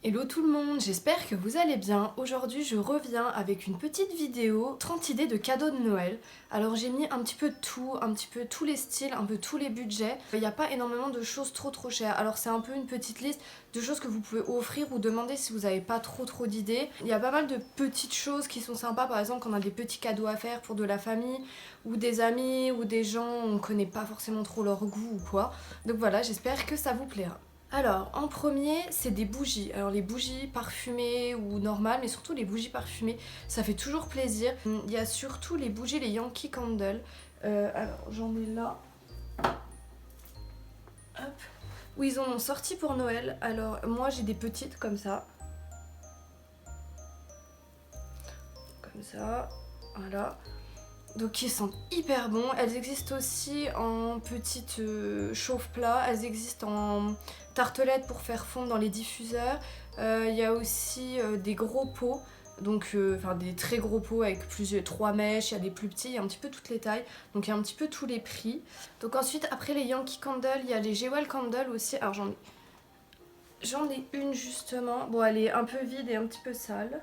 Hello tout le monde, j'espère que vous allez bien. Aujourd'hui je reviens avec une petite vidéo 30 idées de cadeaux de Noël. Alors j'ai mis un petit peu de tout, un petit peu tous les styles, un peu tous les budgets. Il n'y a pas énormément de choses trop chères. Alors c'est un peu une petite liste de choses que vous pouvez offrir ou demander si vous n'avez pas trop d'idées. Il y a pas mal de petites choses qui sont sympas, par exemple quand on a des petits cadeaux à faire pour de la famille ou des amis ou des gens où on connaît pas forcément trop leur goût ou quoi. Donc voilà, j'espère que ça vous plaira. Alors, en premier, c'est des bougies. Alors, les bougies parfumées ou normales, mais surtout les bougies parfumées, ça fait toujours plaisir. Il y a surtout les bougies, les Yankee Candle. Alors, j'en ai là. Hop. Où ils en ont sorti pour Noël. Alors, moi, j'ai des petites comme ça. Comme ça. Voilà. Donc ils sont hyper bons. Elles existent aussi en petites chauffe-plats. Elles existent en tartelettes pour faire fondre dans les diffuseurs. Il y a aussi des gros pots. Donc enfin des très gros pots avec plusieurs 3 mèches, il y a des plus petits, il y a un petit peu toutes les tailles. Donc il y a un petit peu tous les prix. Donc ensuite après les Yankee Candle, il y a les Jewel Candle aussi. Alors j'en ai une justement. Bon elle est un peu vide et un petit peu sale.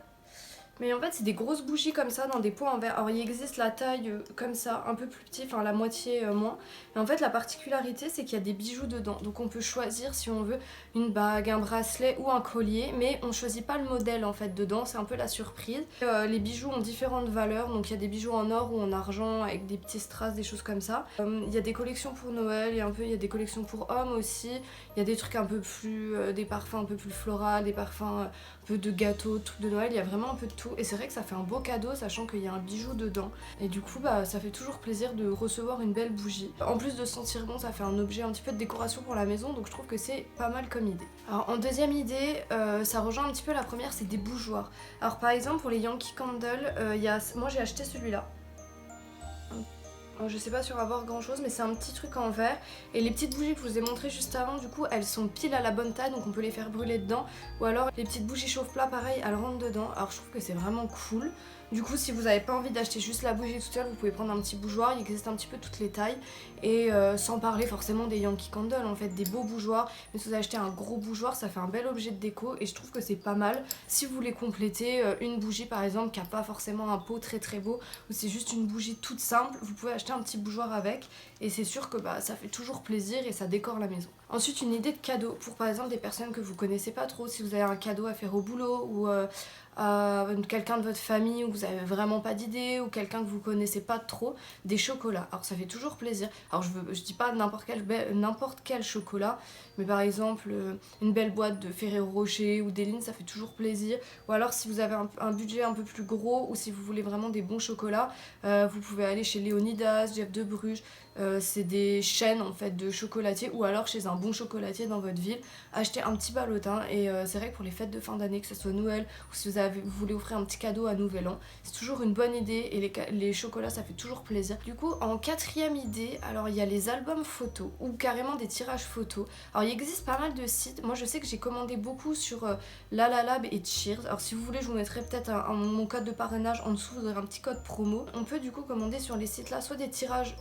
Mais en fait, c'est des grosses bougies comme ça dans des pots en verre. Alors, il existe la taille comme ça, un peu plus petit, enfin la moitié moins. Et en fait, la particularité, c'est qu'il y a des bijoux dedans. Donc, on peut choisir si on veut une bague, un bracelet ou un collier. Mais on choisit pas le modèle en fait dedans, c'est un peu la surprise. Les bijoux ont différentes valeurs. Donc, il y a des bijoux en or ou en argent avec des petits strass, des choses comme ça. Il y a des collections pour Noël, il y a des collections pour hommes aussi. Il y a des trucs un peu plus, des parfums un peu plus floraux, des parfums un peu de gâteaux, trucs de Noël. Il y a vraiment un peu de tout. Et c'est vrai que ça fait un beau cadeau, sachant qu'il y a un bijou dedans. Et du coup, bah, ça fait toujours plaisir de recevoir une belle bougie. En plus de sentir bon, ça fait un objet un petit peu de décoration pour la maison, donc je trouve que c'est pas mal comme idée. Alors en deuxième idée, ça rejoint un petit peu la première, c'est des bougeoirs. Alors par exemple, pour les Yankee Candle, moi j'ai acheté celui-là. Je sais pas sur avoir grand chose, mais c'est un petit truc en verre. Et les petites bougies que je vous ai montrées juste avant, du coup, elles sont pile à la bonne taille, donc on peut les faire brûler dedans. Ou alors les petites bougies chauffe-plat, pareil, elles rentrent dedans. Alors je trouve que c'est vraiment cool. Du coup, si vous n'avez pas envie d'acheter juste la bougie toute seule, vous pouvez prendre un petit bougeoir. Il existe un petit peu toutes les tailles. Et sans parler forcément des Yankee Candle, en fait, des beaux bougeoirs. Mais si vous achetez un gros bougeoir, ça fait un bel objet de déco. Et je trouve que c'est pas mal. Si vous voulez compléter une bougie, par exemple, qui n'a pas forcément un pot très beau, ou c'est juste une bougie toute simple, vous pouvez acheter un petit bougeoir avec. Et c'est sûr que bah, ça fait toujours plaisir et ça décore la maison. Ensuite, une idée de cadeau pour par exemple des personnes que vous connaissez pas trop. Si vous avez un cadeau à faire au boulot ou à quelqu'un de votre famille où vous avez vraiment pas d'idée ou quelqu'un que vous connaissez pas trop, des chocolats. Alors ça fait toujours plaisir. Alors je dis pas n'importe quel chocolat, mais par exemple une belle boîte de Ferrero Rocher ou d'Héline, ça fait toujours plaisir. Ou alors si vous avez un budget un peu plus gros ou si vous voulez vraiment des bons chocolats, vous pouvez aller chez Léonidas, Jeff de Bruges. C'est des chaînes en fait de chocolatiers ou alors chez un bon chocolatier dans votre ville, acheter un petit ballotin et c'est vrai que pour les fêtes de fin d'année, que ce soit Noël ou si vous voulez offrir un petit cadeau à Nouvel An, c'est toujours une bonne idée et les chocolats ça fait toujours plaisir. Du coup en quatrième idée, alors il y a les albums photos ou carrément des tirages photos. Alors il existe pas mal de sites, moi je sais que j'ai commandé beaucoup sur Lalalab et Cheers. Alors si vous voulez je vous mettrai peut-être mon code de parrainage en dessous, vous aurez un petit code promo. On peut du coup commander sur les sites là soit des tirages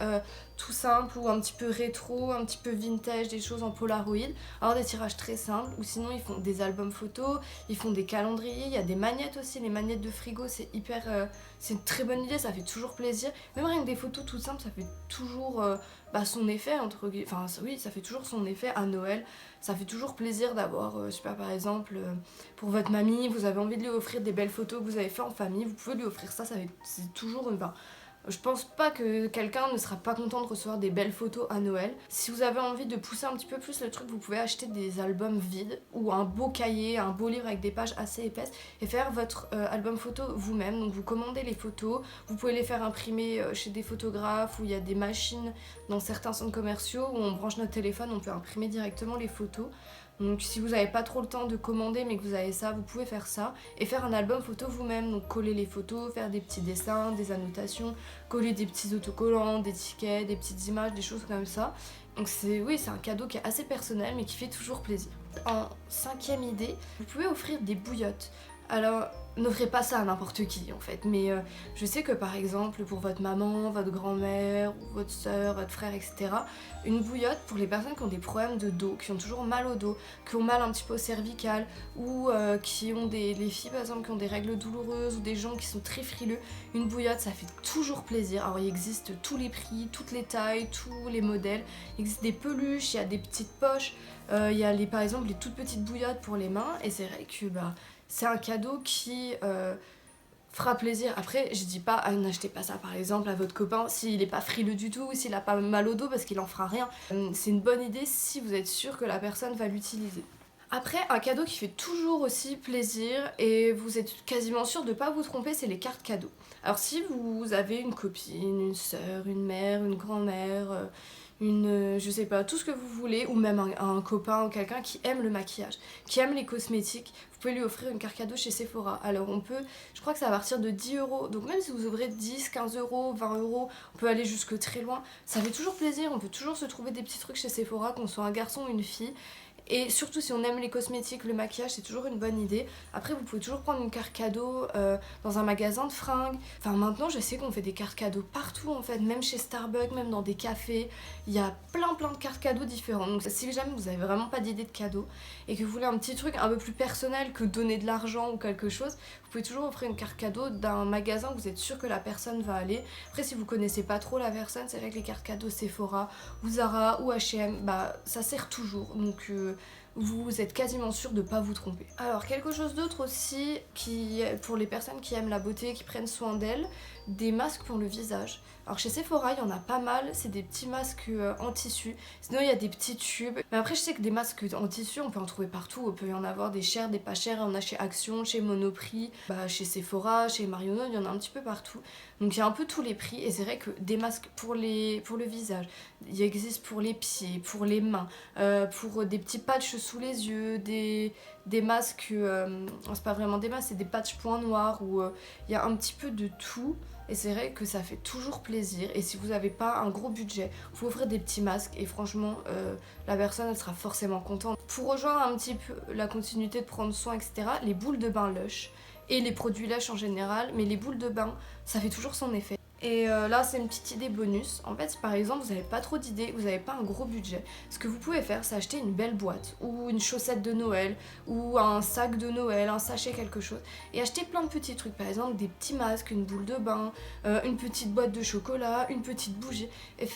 tout simple ou un petit peu rétro, un petit peu vintage, des choses en polaroid. Alors des tirages très simples ou sinon ils font des albums photos, ils font des calendriers, il y a des magnettes aussi, les magnettes de frigo c'est c'est une très bonne idée, ça fait toujours plaisir. Même rien que des photos tout simples, ça fait toujours son effet enfin oui ça fait toujours son effet à Noël. Ça fait toujours plaisir d'avoir, je sais pas par exemple pour votre mamie, vous avez envie de lui offrir des belles photos que vous avez fait en famille, vous pouvez lui offrir ça, c'est toujours une... Je pense pas que quelqu'un ne sera pas content de recevoir des belles photos à Noël. Si vous avez envie de pousser un petit peu plus le truc, vous pouvez acheter des albums vides ou un beau cahier, un beau livre avec des pages assez épaisses et faire votre album photo vous-même. Donc vous commandez les photos, vous pouvez les faire imprimer chez des photographes où il y a des machines dans certains centres commerciaux où on branche notre téléphone, on peut imprimer directement les photos. Donc si vous n'avez pas trop le temps de commander mais que vous avez ça, vous pouvez faire ça et faire un album photo vous-même. Donc coller les photos, faire des petits dessins, des annotations, coller des petits autocollants, des tickets, des petites images, des choses comme ça. Donc c'est un cadeau qui est assez personnel mais qui fait toujours plaisir. En cinquième idée, vous pouvez offrir des bouillottes. Alors, n'offrez pas ça à n'importe qui en fait, mais je sais que par exemple pour votre maman, votre grand-mère, ou votre soeur, votre frère, etc., une bouillotte pour les personnes qui ont des problèmes de dos, qui ont toujours mal au dos, qui ont mal un petit peu au cervical, ou qui ont les filles par exemple qui ont des règles douloureuses, ou des gens qui sont très frileux, une bouillotte ça fait toujours plaisir. Alors il existe tous les prix, toutes les tailles, tous les modèles, il existe des peluches, il y a des petites poches, il y a par exemple les toutes petites bouillottes pour les mains, et c'est vrai que c'est un cadeau qui fera plaisir. Après, je dis pas, n'achetez pas ça par exemple à votre copain s'il est pas frileux du tout, s'il a pas mal au dos parce qu'il en fera rien. C'est une bonne idée si vous êtes sûr que la personne va l'utiliser. Après, un cadeau qui fait toujours aussi plaisir et vous êtes quasiment sûr de pas vous tromper, c'est les cartes cadeaux. Alors si vous avez une copine, une sœur, une mère, une grand-mère, je sais pas, tout ce que vous voulez, ou même un copain ou quelqu'un qui aime le maquillage, qui aime les cosmétiques, vous pouvez lui offrir une carte cadeau chez Sephora. Alors je crois que c'est à partir de 10 €, donc même si vous ouvrez 10, 15 €, 20 €, on peut aller jusque très loin, ça fait toujours plaisir, on peut toujours se trouver des petits trucs chez Sephora, qu'on soit un garçon ou une fille. Et surtout si on aime les cosmétiques, le maquillage, c'est toujours une bonne idée. Après, vous pouvez toujours prendre une carte cadeau dans un magasin de fringues. Enfin, maintenant, je sais qu'on fait des cartes cadeaux partout en fait, même chez Starbucks, même dans des cafés. Il y a plein de cartes cadeaux différentes. Donc si jamais vous avez vraiment pas d'idée de cadeau et que vous voulez un petit truc un peu plus personnel que donner de l'argent ou quelque chose, vous pouvez toujours offrir une carte cadeau d'un magasin où vous êtes sûr que la personne va aller. Après, si vous connaissez pas trop la personne, c'est vrai que les cartes cadeaux Sephora ou Zara ou H&M, ça sert toujours. Donc vous êtes quasiment sûr de pas vous tromper. Alors quelque chose d'autre aussi pour les personnes qui aiment la beauté, qui prennent soin d'elles, des masques pour le visage. Alors chez Sephora, il y en a pas mal, c'est des petits masques en tissu. Sinon, il y a des petits tubes. Mais après, je sais que des masques en tissu, on peut en trouver partout. On peut y en avoir des chers, des pas chers. Il y en a chez Action, chez Monoprix, chez Sephora, chez Marionneau, il y en a un petit peu partout. Donc il y a un peu tous les prix. Et c'est vrai que des masques pour le visage, il existe pour les pieds, pour les mains, pour des petits patchs sous les yeux, des masques, c'est pas vraiment des masques, c'est des patchs points noirs où il y a un petit peu de tout. Et c'est vrai que ça fait toujours plaisir. Et si vous n'avez pas un gros budget, vous offrez des petits masques et franchement, la personne elle sera forcément contente. Pour rejoindre un petit peu la continuité de prendre soin, etc., les boules de bain Lush et les produits Lush en général, mais les boules de bain, ça fait toujours son effet. Et là, c'est une petite idée bonus. En fait, si par exemple, vous n'avez pas trop d'idées, vous n'avez pas un gros budget, ce que vous pouvez faire, c'est acheter une belle boîte, ou une chaussette de Noël, ou un sac de Noël, un sachet, quelque chose, et acheter plein de petits trucs. Par exemple, des petits masques, une boule de bain, une petite boîte de chocolat, une petite bougie, et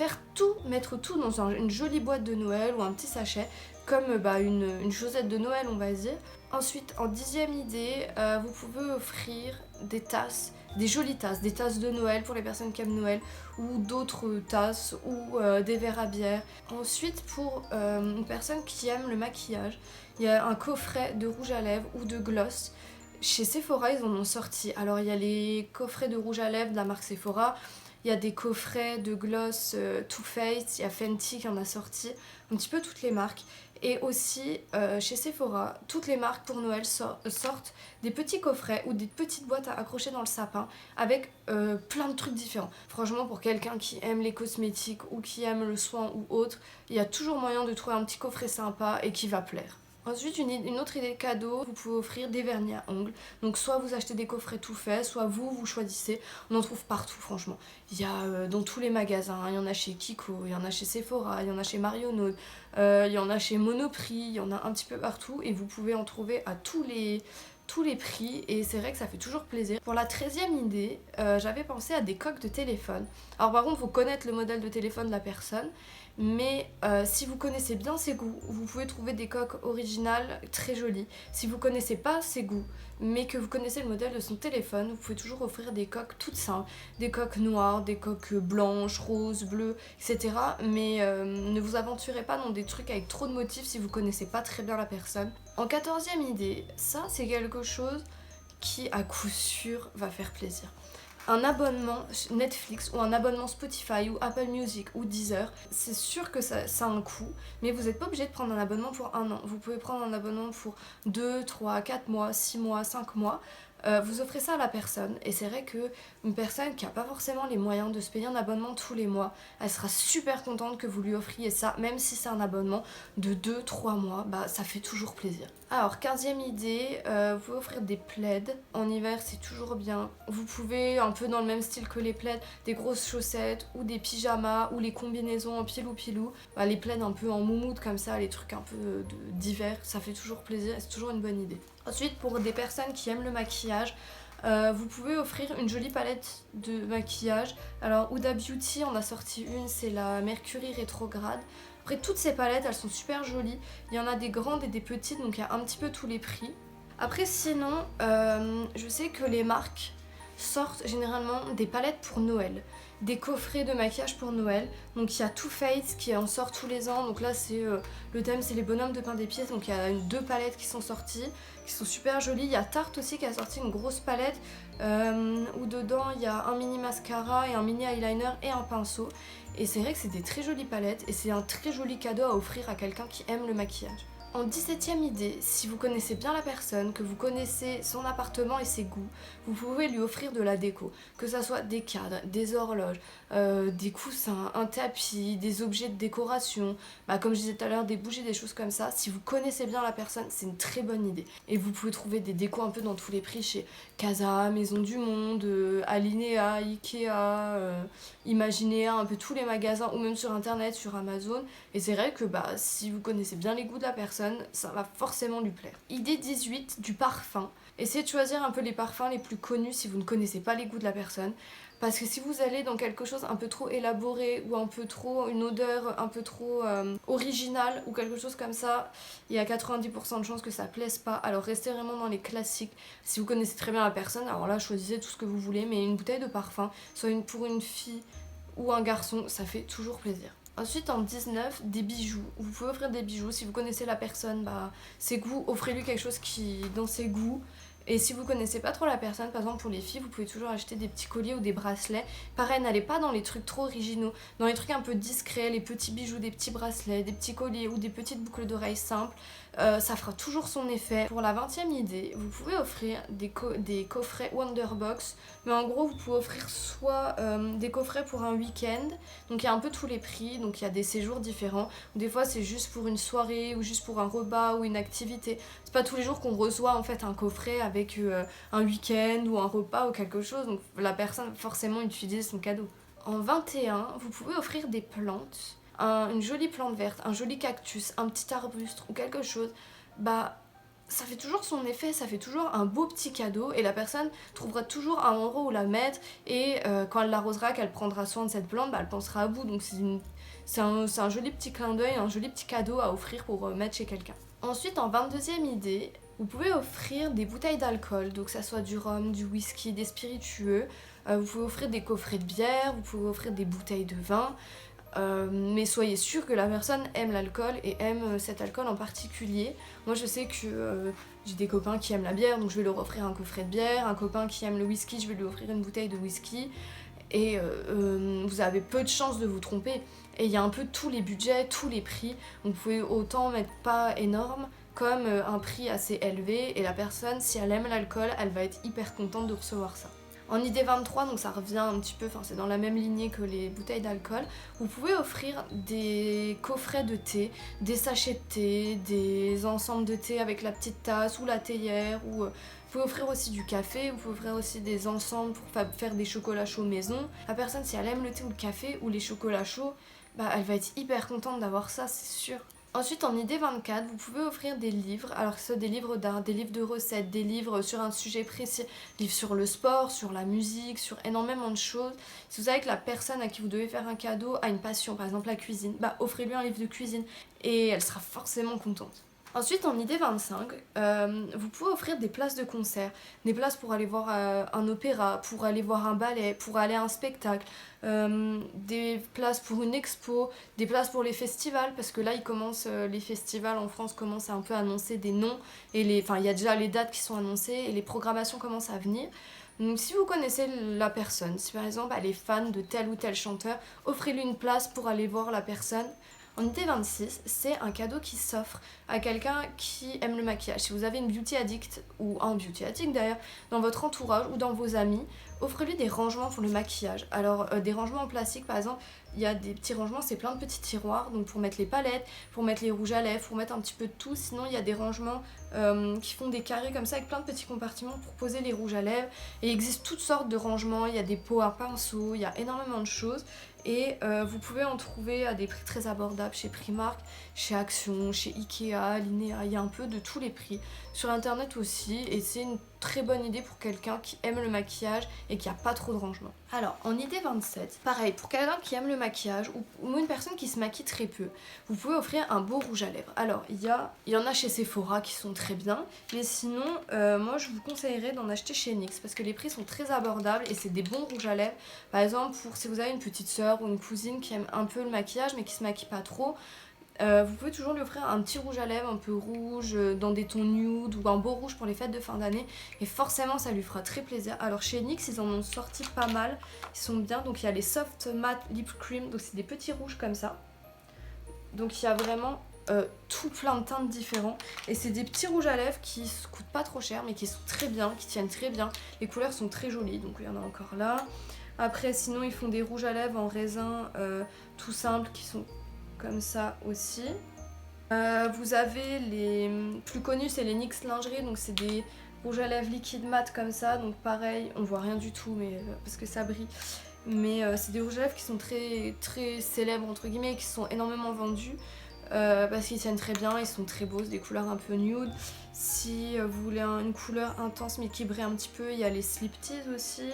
mettre tout dans une jolie boîte de Noël ou un petit sachet, comme une chaussette de Noël, on va dire. Ensuite, en 10e idée, vous pouvez offrir des tasses, des jolies tasses, des tasses de Noël pour les personnes qui aiment Noël, ou d'autres tasses, ou des verres à bière. Ensuite, pour une personne qui aime le maquillage, il y a un coffret de rouge à lèvres ou de gloss. Chez Sephora, ils en ont sorti. Alors, il y a les coffrets de rouge à lèvres de la marque Sephora, il y a des coffrets de gloss Too Faced, il y a Fenty qui en a sorti, un petit peu toutes les marques. Et aussi, chez Sephora, toutes les marques pour Noël sortent des petits coffrets ou des petites boîtes à accrocher dans le sapin avec plein de trucs différents. Franchement, pour quelqu'un qui aime les cosmétiques ou qui aime le soin ou autre, il y a toujours moyen de trouver un petit coffret sympa et qui va plaire. Ensuite, une autre idée de cadeau, vous pouvez offrir des vernis à ongles. Donc soit vous achetez des coffrets tout faits, soit vous choisissez. On en trouve partout franchement. Il y a dans tous les magasins, il y en a chez Kiko, il y en a chez Sephora, il y en a chez Marionneau, il y en a chez Monoprix, il y en a un petit peu partout. Et vous pouvez en trouver à tous les prix et c'est vrai que ça fait toujours plaisir. Pour la 13e idée, j'avais pensé à des coques de téléphone. Alors par contre, il faut connaître le modèle de téléphone de la personne. Mais si vous connaissez bien ses goûts, vous pouvez trouver des coques originales très jolies. Si vous connaissez pas ses goûts, mais que vous connaissez le modèle de son téléphone, vous pouvez toujours offrir des coques toutes simples, des coques noires, des coques blanches, roses, bleues, etc. Mais ne vous aventurez pas dans des trucs avec trop de motifs si vous connaissez pas très bien la personne. En 14e idée, ça c'est quelque chose qui à coup sûr va faire plaisir. Un abonnement Netflix ou un abonnement Spotify ou Apple Music ou Deezer, c'est sûr que ça a un coût, mais vous n'êtes pas obligé de prendre un abonnement pour 1 an. Vous pouvez prendre un abonnement pour 2, 3, 4 mois, 6 mois, 5 mois. Vous offrez ça à la personne et c'est vrai que une personne qui n'a pas forcément les moyens de se payer un abonnement tous les mois, elle sera super contente que vous lui offriez ça, même si c'est un abonnement de 2-3 mois, bah ça fait toujours plaisir. Alors 15e idée, vous pouvez offrir des plaids, en hiver c'est toujours bien. Vous pouvez, un peu dans le même style que les plaids, des grosses chaussettes ou des pyjamas ou les combinaisons en pilou-pilou, bah, les plaids un peu en moumoute comme ça, les trucs un peu d'hiver, ça fait toujours plaisir et c'est toujours une bonne idée. Ensuite, pour des personnes qui aiment le maquillage, vous pouvez offrir une jolie palette de maquillage. Alors Huda Beauty en a sorti une, c'est la Mercury rétrograde. Après toutes ces palettes, elles sont super jolies. Il y en a des grandes et des petites, donc il y a un petit peu tous les prix. Après sinon, je sais que les marques sortent généralement des palettes pour Noël, des coffrets de maquillage pour Noël. Donc il y a Too Faced qui en sort tous les ans, donc là c'est le thème c'est les bonhommes de pain d'épices, donc il y a 2 palettes qui sont sorties, qui sont super jolies. Il y a Tarte aussi qui a sorti une grosse palette où dedans il y a un mini mascara et un mini eyeliner et un pinceau. Et c'est vrai que c'est des très jolies palettes et c'est un très joli cadeau à offrir à quelqu'un qui aime le maquillage. En 17e idée, si vous connaissez bien la personne, que vous connaissez son appartement et ses goûts, vous pouvez lui offrir de la déco. Que ça soit des cadres, des horloges, des coussins, un tapis, des objets de décoration, comme je disais tout à l'heure, des bougies, des choses comme ça. Si vous connaissez bien la personne, c'est une très bonne idée. Et vous pouvez trouver des décos un peu dans tous les prix chez Casa, Maison du Monde, Alinea, Ikea, Imaginea, un peu tous les magasins, ou même sur internet, sur Amazon. Et c'est vrai que si vous connaissez bien les goûts de la personne, ça va forcément lui plaire. Idée 18, du parfum. Essayez de choisir un peu les parfums les plus connus si vous ne connaissez pas les goûts de la personne. Parce que si vous allez dans quelque chose un peu trop élaboré ou un peu trop, une odeur un peu trop originale ou quelque chose comme ça, il y a 90% de chances que ça plaise pas. Alors restez vraiment dans les classiques. Si vous connaissez très bien la personne, alors là choisissez tout ce que vous voulez, mais une bouteille de parfum, soit pour une fille ou un garçon, ça fait toujours plaisir. Ensuite, en 19, des bijoux. Vous pouvez offrir des bijoux. Si vous connaissez la personne, ses goûts, offrez-lui quelque chose qui dans ses goûts. Et si vous connaissez pas trop la personne, par exemple pour les filles, vous pouvez toujours acheter des petits colliers ou des bracelets. Pareil, n'allez pas dans les trucs trop originaux, dans les trucs un peu discrets, les petits bijoux, des petits bracelets, des petits colliers ou des petites boucles d'oreilles simples. Ça fera toujours son effet. Pour la 20e idée, vous pouvez offrir des coffrets Wonderbox, mais en gros vous pouvez offrir soit des coffrets pour un week-end, donc il y a un peu tous les prix, donc il y a des séjours différents, ou des fois c'est juste pour une soirée ou juste pour un repas ou une activité. C'est pas tous les jours qu'on reçoit en fait un coffret avec un week-end ou un repas ou quelque chose, donc la personne forcément utilise son cadeau. En 21, vous pouvez offrir des plantes, une jolie plante verte, un joli cactus, un petit arbuste ou quelque chose. Ça fait toujours son effet, ça fait toujours un beau petit cadeau et la personne trouvera toujours un endroit où la mettre et quand elle l'arrosera, qu'elle prendra soin de cette plante, elle pensera à vous. Donc c'est un joli petit clin d'œil, un joli petit cadeau à offrir pour mettre chez quelqu'un. Ensuite, en 22e idée, vous pouvez offrir des bouteilles d'alcool, donc que ça soit du rhum, du whisky, des spiritueux. Vous pouvez offrir des coffrets de bière, vous pouvez offrir des bouteilles de vin. Mais soyez sûr que la personne aime l'alcool et aime cet alcool en particulier. Moi je sais que j'ai des copains qui aiment la bière, donc je vais leur offrir un coffret de bière. Un copain qui aime le whisky, je vais lui offrir une bouteille de whisky. Et vous avez peu de chances de vous tromper. Et il y a un peu tous les budgets, tous les prix. Donc vous pouvez autant mettre pas énorme comme un prix assez élevé. Et la personne, si elle aime l'alcool, elle va être hyper contente de recevoir ça. En idée 23, donc ça revient un petit peu, c'est dans la même lignée que les bouteilles d'alcool, vous pouvez offrir des coffrets de thé, des sachets de thé, des ensembles de thé avec la petite tasse ou la théière, ou vous pouvez offrir aussi du café, vous pouvez offrir aussi des ensembles pour faire des chocolats chauds maison. La personne, si elle aime le thé ou le café ou les chocolats chauds, elle va être hyper contente d'avoir ça, c'est sûr. Ensuite, en idée 24, vous pouvez offrir des livres, alors que ce soit des livres d'art, des livres de recettes, des livres sur un sujet précis, des livres sur le sport, sur la musique, sur énormément de choses. Si vous savez que la personne à qui vous devez faire un cadeau a une passion, par exemple la cuisine, offrez-lui un livre de cuisine et elle sera forcément contente. Ensuite, en idée 25, vous pouvez offrir des places de concert, des places pour aller voir un opéra, pour aller voir un ballet, pour aller à un spectacle, des places pour une expo, des places pour les festivals, parce que là, les festivals en France commencent à un peu annoncer des noms, et il y a déjà les dates qui sont annoncées, et les programmations commencent à venir. Donc si vous connaissez la personne, si par exemple elle est fan de tel ou tel chanteur, offrez-lui une place pour aller voir la personne. En idée 26, c'est un cadeau qui s'offre à quelqu'un qui aime le maquillage. Si vous avez une beauty addict ou un beauty addict d'ailleurs dans votre entourage ou dans vos amis, offrez-lui des rangements pour le maquillage. Alors des rangements en plastique par exemple, il y a des petits rangements, c'est plein de petits tiroirs, donc pour mettre les palettes, pour mettre les rouges à lèvres, pour mettre un petit peu de tout. Sinon il y a des rangements qui font des carrés comme ça avec plein de petits compartiments pour poser les rouges à lèvres. Et il existe toutes sortes de rangements, il y a des pots à pinceau, il y a énormément de choses. Et vous pouvez en trouver à des prix très abordables chez Primark, chez Action, chez Ikea, Linea, il y a un peu de tous les prix. Sur internet aussi, et c'est une très bonne idée pour quelqu'un qui aime le maquillage et qui a pas trop de rangement. Alors, en idée 27, pareil, pour quelqu'un qui aime le maquillage ou une personne qui se maquille très peu, vous pouvez offrir un beau rouge à lèvres. Alors, il y en a chez Sephora qui sont très bien, mais sinon, moi je vous conseillerais d'en acheter chez NYX parce que les prix sont très abordables et c'est des bons rouges à lèvres. Par exemple, pour si vous avez une petite soeur ou une cousine qui aime un peu le maquillage mais qui se maquille pas trop, vous pouvez toujours lui offrir un petit rouge à lèvres un peu rouge, dans des tons nude ou un beau rouge pour les fêtes de fin d'année. Et forcément, ça lui fera très plaisir. Alors chez NYX, ils en ont sorti pas mal. Ils sont bien. Donc il y a les Soft Matte Lip Cream. Donc c'est des petits rouges comme ça. Donc il y a vraiment tout plein de teintes différents. Et c'est des petits rouges à lèvres qui coûtent pas trop cher mais qui sont très bien, qui tiennent très bien. Les couleurs sont très jolies. Donc il y en a encore là. Après, sinon, ils font des rouges à lèvres en raisin tout simples qui sont comme ça aussi. Vous avez les plus connus, c'est les NYX lingerie, donc c'est des rouges à lèvres liquide mat comme ça, donc pareil, on voit rien du tout mais parce que ça brille. Mais c'est des rouges à lèvres qui sont très, très célèbres entre guillemets et qui sont énormément vendus. Parce qu'ils tiennent très bien, ils sont très beaux, c'est des couleurs un peu nude. Si vous voulez une couleur intense mais qui brille un petit peu, il y a les Slip Tease aussi.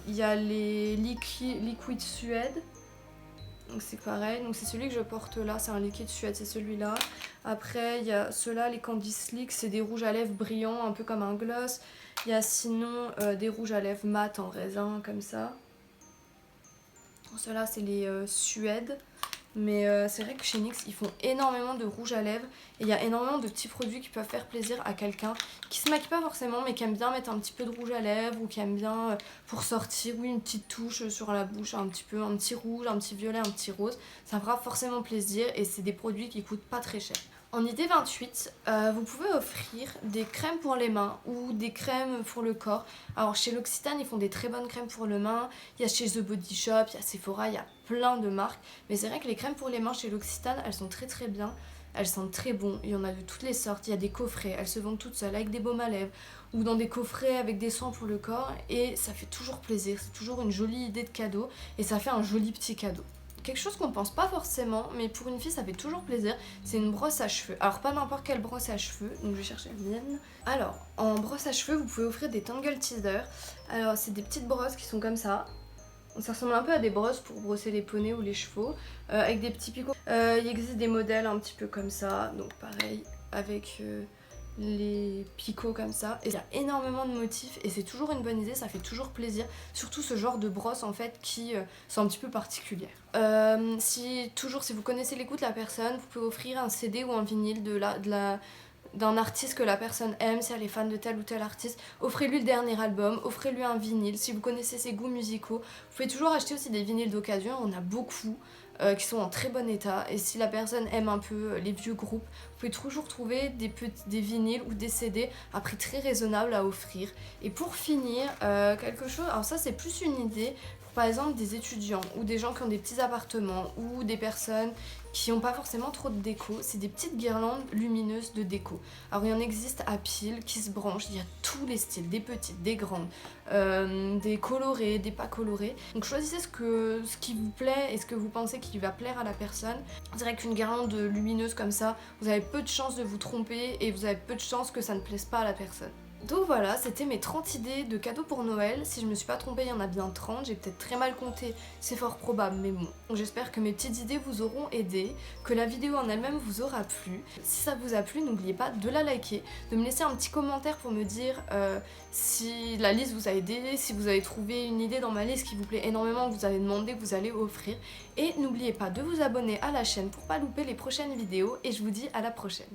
Il y a les Liquid Suède. Donc c'est pareil, donc c'est celui que je porte là, c'est un liquide suède, c'est celui-là. Après il y a ceux-là, les Candy Slick, c'est des rouges à lèvres brillants, un peu comme un gloss. Il y a sinon des rouges à lèvres mat en raisin, comme ça. Ceux-là c'est les Suède. Mais c'est vrai que chez NYX, ils font énormément de rouge à lèvres et il y a énormément de petits produits qui peuvent faire plaisir à quelqu'un qui se maquille pas forcément mais qui aime bien mettre un petit peu de rouge à lèvres ou qui aime bien pour sortir, oui, une petite touche sur la bouche, un petit peu, un petit rouge, un petit violet, un petit rose. Ça fera forcément plaisir et c'est des produits qui coûtent pas très cher. En idée 28, vous pouvez offrir des crèmes pour les mains ou des crèmes pour le corps. Alors chez L'Occitane, ils font des très bonnes crèmes pour les mains. Il y a chez The Body Shop, il y a Sephora, il y a plein de marques. Mais c'est vrai que les crèmes pour les mains chez L'Occitane, elles sont très très bien. Elles sentent très bon. Il y en a de toutes les sortes. Il y a des coffrets, elles se vendent toutes seules avec des baumes à lèvres ou dans des coffrets avec des soins pour le corps. Et ça fait toujours plaisir. C'est toujours une jolie idée de cadeau et ça fait un joli petit cadeau. Quelque chose qu'on pense pas forcément, mais pour une fille ça fait toujours plaisir, c'est une brosse à cheveux. Alors pas n'importe quelle brosse à cheveux, donc je vais chercher la mienne. Alors, en brosse à cheveux, vous pouvez offrir des Tangle Teaser. Alors c'est des petites brosses qui sont comme ça. Ça ressemble un peu à des brosses pour brosser les poneys ou les chevaux, avec des petits picots. Il existe des modèles un petit peu comme ça, donc pareil, avec les picots comme ça. Et il y a énormément de motifs et c'est toujours une bonne idée, ça fait toujours plaisir. Surtout ce genre de brosse en fait qui sont un petit peu particulières. Si vous connaissez les goûts de la personne, vous pouvez offrir un CD ou un vinyle d'un artiste que la personne aime, si elle est fan de tel ou tel artiste, offrez-lui le dernier album, offrez-lui un vinyle. Si vous connaissez ses goûts musicaux, vous pouvez toujours acheter aussi des vinyles d'occasion, on a beaucoup qui sont en très bon état. Et si la personne aime un peu les vieux groupes, vous pouvez toujours trouver des vinyles ou des CD à prix très raisonnable à offrir. Et pour finir, quelque chose, alors ça c'est plus une idée, pour par exemple des étudiants ou des gens qui ont des petits appartements ou des personnes qui n'ont pas forcément trop de déco, c'est des petites guirlandes lumineuses de déco. Alors il y en existe à pile qui se branchent, il y a tous les styles, des petites, des grandes, des colorées, des pas colorées. Donc choisissez ce qui vous plaît et ce que vous pensez qui va plaire à la personne. C'est vrai qu'une guirlande lumineuse comme ça, vous avez peu de chances de vous tromper et vous avez peu de chances que ça ne plaise pas à la personne. Donc voilà, c'était mes 30 idées de cadeaux pour Noël. Si je me suis pas trompée, il y en a bien 30. J'ai peut-être très mal compté, c'est fort probable, mais bon. J'espère que mes petites idées vous auront aidé, que la vidéo en elle-même vous aura plu. Si ça vous a plu, n'oubliez pas de la liker, de me laisser un petit commentaire pour me dire si la liste vous a aidé, si vous avez trouvé une idée dans ma liste qui vous plaît énormément, que vous avez demandé, que vous allez offrir. Et n'oubliez pas de vous abonner à la chaîne pour pas louper les prochaines vidéos. Et je vous dis à la prochaine.